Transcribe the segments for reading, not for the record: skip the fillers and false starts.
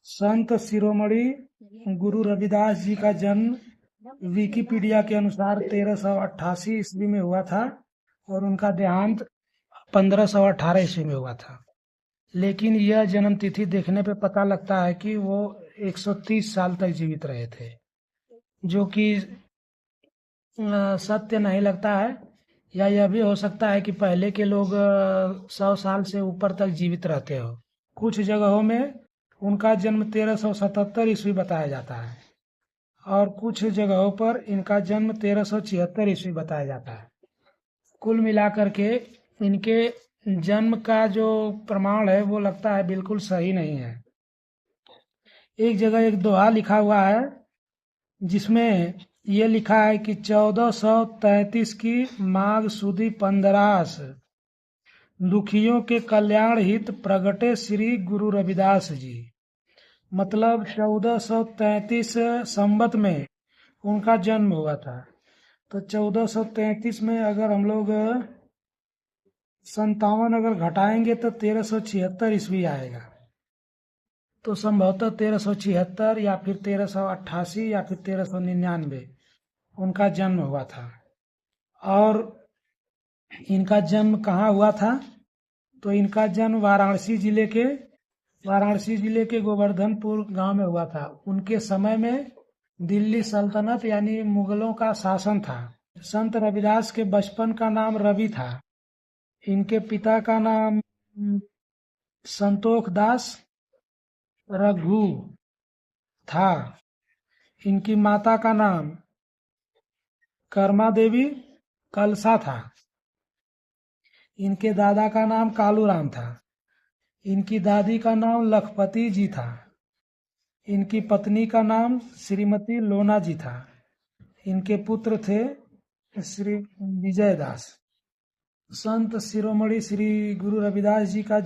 संत शिरोमणि गुरु रविदास जी का जन्म विकिपीडिया के अनुसार 1388 ईस्वी में हुआ था और उनका देहांत 1518 ईस्वी में हुआ था। लेकिन यह जन्म तिथि देखने पे पता लगता है कि वो 130 साल तक जीवित रहे थे, जो कि सत्य नहीं लगता है। या यह भी हो सकता है कि पहले के लोग 100 साल से ऊपर तक जीवित रहते हो। कुछ जगहों में उनका जन्म 1377 ईस्वी बताया जाता है और कुछ जगहों पर इनका जन्म 1376 ईस्वी बताया जाता है। कुल मिलाकर के इनके जन्म का जो प्रमाण है वो लगता है बिल्कुल सही नहीं है। एक जगह एक दोहा लिखा हुआ है जिसमें ये लिखा है कि 1433 की माघ सुदी 15 दुखियों के कल्याण हित प्रगटे श्री गुरु रविदास जी। मतलब 1433 संवत में उनका जन्म हुआ था। तो 1433 में अगर हम लोग 57 अगर घटाएंगे तो 1376 ईस्वी आएगा। तो संभवतः 1376 या फिर 1388 या फिर 1399 उनका जन्म हुआ था। और इनका जन्म कहाँ हुआ था? तो इनका जन्म वाराणसी जिले के गोवर्धनपुर गांव में हुआ था। उनके समय में दिल्ली सल्तनत यानी मुगलों का शासन था। संत रविदास के बचपन का नाम रवि था। इनके पिता का नाम संतोख दास रघु था। इनकी माता का नाम कर्मा देवी कलसा था। इनके दादा का नाम कालूराम था। इनकी दादी का नाम लखपति जी था। इनकी पत्नी का नाम श्रीमती लोना जी था। इनके पुत्र थे श्री विजयदास। संत शिरोमणि श्री गुरु रविदास जी का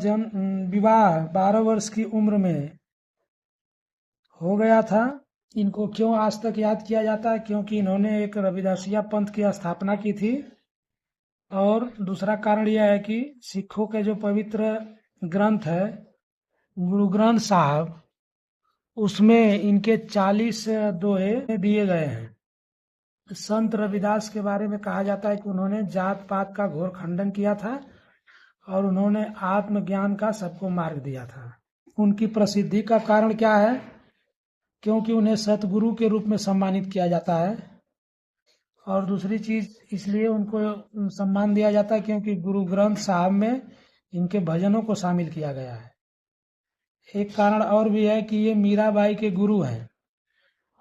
विवाह 12 वर्ष की उम्र में हो गया था। इनको क्यों आज तक याद किया जाता है? क्योंकि इन्होंने एक रविदासिया पंथ की स्थापना की थी। और दूसरा कारण यह है कि सिखों के जो पवित्र ग्रंथ है गुरु ग्रंथ साहब, उसमें इनके 40 दोहे दिए गए हैं। संत रविदास के बारे में कहा जाता है कि उन्होंने जात पात का घोर खंडन किया था और उन्होंने आत्मज्ञान का सबको मार्ग दिया था। उनकी प्रसिद्धि का कारण क्या है? क्योंकि उन्हें सतगुरु के रूप में सम्मानित किया जाता है। और दूसरी चीज इसलिए उनको सम्मान दिया जाता है क्योंकि गुरु ग्रंथ साहब में इनके भजनों को शामिल किया गया है। एक कारण और भी है कि ये मीराबाई के गुरु हैं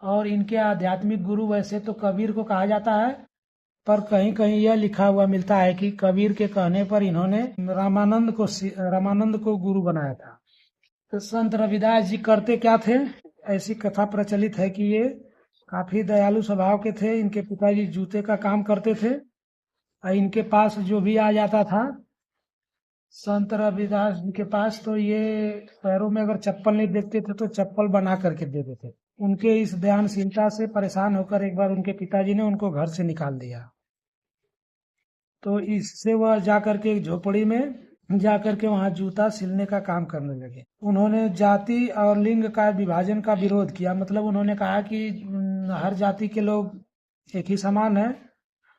और इनके आध्यात्मिक गुरु वैसे तो कबीर को कहा जाता है, पर कहीं कहीं यह लिखा हुआ मिलता है कि कबीर के कहने पर इन्होंने रामानंद को गुरु बनाया था। तो संत रविदास जी करते क्या थे? ऐसी कथा प्रचलित है कि ये काफी दयालु स्वभाव के थे। इनके पिताजी जूते का काम करते थे और इनके पास जो भी आ जाता था संत रविदास जी के पास, तो ये पैरों में अगर चप्पल नहीं देखते थे तो चप्पल बना करके देते थे। उनके इस ध्यानशीलता से परेशान होकर एक बार उनके पिताजी ने उनको घर से निकाल दिया। तो इससे वह जाकर के एक झोपड़ी में जाकर के वहां जूता सिलने का काम करने लगे। उन्होंने जाति और लिंग का विभाजन का विरोध किया। मतलब उन्होंने कहा कि हर जाति के लोग एक ही समान है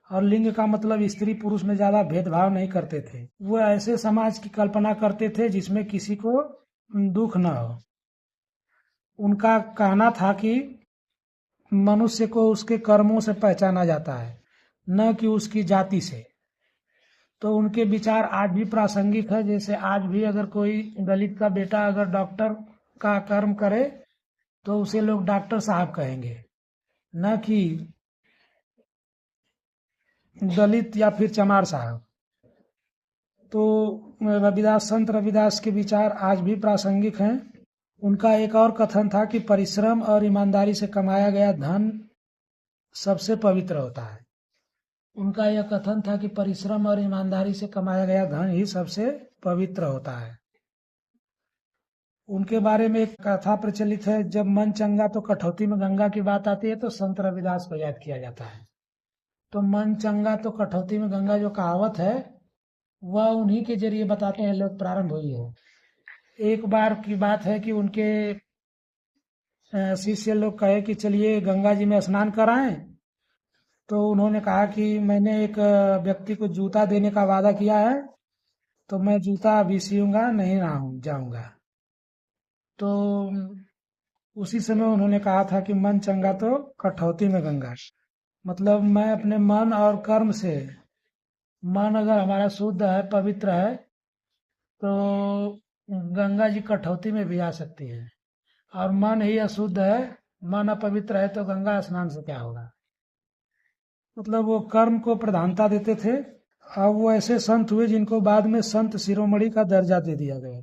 और लिंग का मतलब स्त्री पुरुष में ज्यादा भेदभाव नहीं करते थे। वो ऐसे समाज की कल्पना करते थे जिसमें किसी को दुख न हो। उनका कहना था कि मनुष्य को उसके कर्मों से पहचाना जाता है, न कि उसकी जाति से। तो उनके विचार आज भी प्रासंगिक है। जैसे आज भी अगर कोई दलित का बेटा अगर डॉक्टर का कर्म करे तो उसे लोग डॉक्टर साहब कहेंगे, न कि दलित या फिर चमार साहब। तो संत रविदास के विचार आज भी प्रासंगिक हैं। उनका एक और कथन था कि परिश्रम और ईमानदारी से कमाया गया धन सबसे पवित्र होता है। उनका यह कथन था कि परिश्रम और ईमानदारी से कमाया गया धन ही सबसे पवित्र होता है। उनके बारे में एक कथा प्रचलित है, जब मन चंगा तो कठौती में गंगा की बात आती है तो संत रविदास को याद किया जाता है। तो मन चंगा तो कठौती में गंगा जो कहावत है वह उन्हीं के जरिए बताते हैं लोग प्रारंभ हुई है। एक बार की बात है कि उनके शिष्य लोग कहे कि चलिए गंगा जी में स्नान कराएं, तो उन्होंने कहा कि मैंने एक व्यक्ति को जूता देने का वादा किया है, तो मैं जूता अभी सीऊंगा नहीं जाऊंगा। तो उसी समय उन्होंने कहा था कि मन चंगा तो कठौती में गंगा। मतलब मैं अपने मन और कर्म से, मन अगर हमारा शुद्ध है, पवित्र है, तो गंगा जी कठौती में भी आ सकती है। और मन ही अशुद्ध है, मन अपवित्र है, तो गंगा स्नान से क्या होगा। मतलब वो कर्म को प्रधानता देते थे। अब वो ऐसे संत हुए जिनको बाद में संत शिरोमणि का दर्जा दे दिया गया।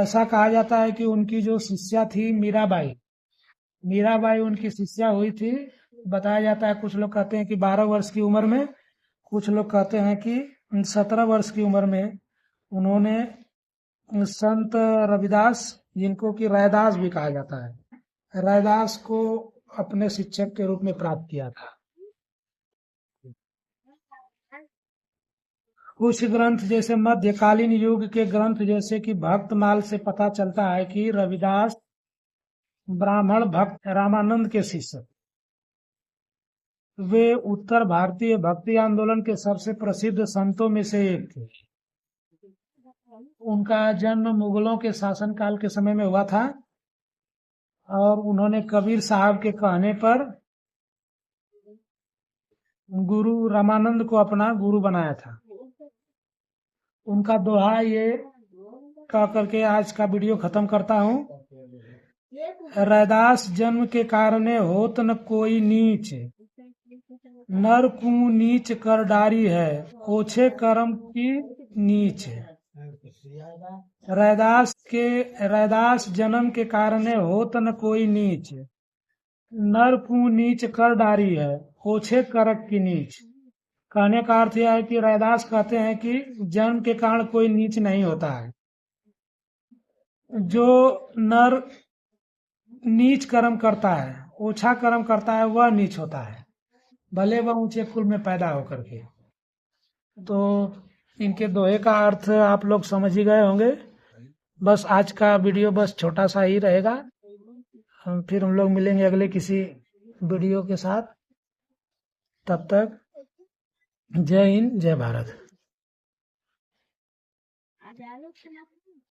ऐसा कहा जाता है कि उनकी जो शिष्या थी मीराबाई, मीराबाई उनकी शिष्या हुई थी। बताया जाता है, कुछ लोग कहते हैं कि 12 वर्ष की उम्र में, कुछ लोग कहते हैं कि 17 वर्ष की उम्र में उन्होंने संत रविदास, जिनको कि रैदास भी कहा जाता है, रैदास को अपने शिक्षक के रूप में प्राप्त किया था। कुछ ग्रंथ जैसे मध्यकालीन युग के ग्रंथ जैसे कि भक्तमाल से पता चलता है कि रविदास ब्राह्मण भक्त रामानंद के शिष्य। वे उत्तर भारतीय भक्ति आंदोलन के सबसे प्रसिद्ध संतों में से एक थे। उनका जन्म मुगलों के शासनकाल के समय में हुआ था और उन्होंने कबीर साहब के कहने पर गुरु रामानंद को अपना गुरु बनाया था। उनका दोहा ये कह करके आज का वीडियो खत्म करता हूँ। रैदास जन्म के कारणे होत न कोई नीच, नर कु नीच कर डारी है, ओछे कर्म की नीच। रैदास जन्म के कारणे होत न कोई नीच, नर कु नीच कर डारी है, ओछे करक की नीच। कहने का अर्थ यह है कि रैदास कहते हैं कि जन्म के कारण कोई नीच नहीं होता है। जो नर नीच कर्म करता है, ओछा कर्म करता है, वह नीच होता है, भले वह ऊंचे कुल में पैदा होकर के। तो इनके दोहे का अर्थ आप लोग समझ ही गए होंगे। बस आज का वीडियो बस छोटा सा ही रहेगा। फिर हम लोग मिलेंगे अगले किसी वीडियो के साथ। तब तक जय हिंद, जय भारत।